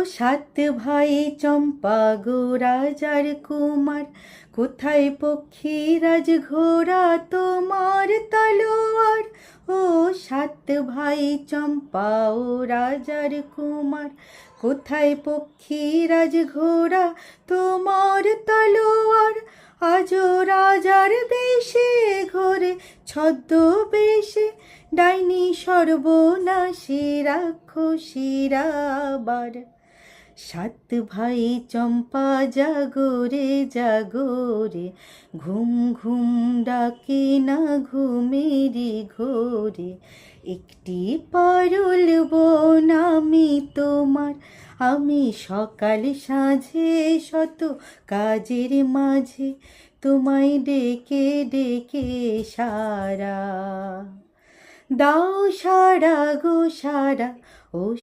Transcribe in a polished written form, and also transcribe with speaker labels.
Speaker 1: সাত ভাই চম্পা গো রাজার কুমার, কোথায় পক্ষীরাজ ঘোড়া তোমার তলোয়ার। ও সাত ভাই চম্পা ও রাজার কুমার, কোথায় পক্ষীরাজ ঘোড়া তোমার তলোয়ার। আজও রাজার দেশে ঘোরে ছদ্মবেশে, ডাইনি সর্বনাশী রাক্ষসীরা আবার। সাত ভাই চম্পা জাগরে জাগরে, ঘুম ঘুম ডাকে না ঘুমেরি ঘোরে। একটি পারুল বোন আমি তোমার, আমি সকাল সাঁঝে শত কাজের মাঝে, তোমায় ডেকে ডেকে সারা দাও, সারা গো সারা। ও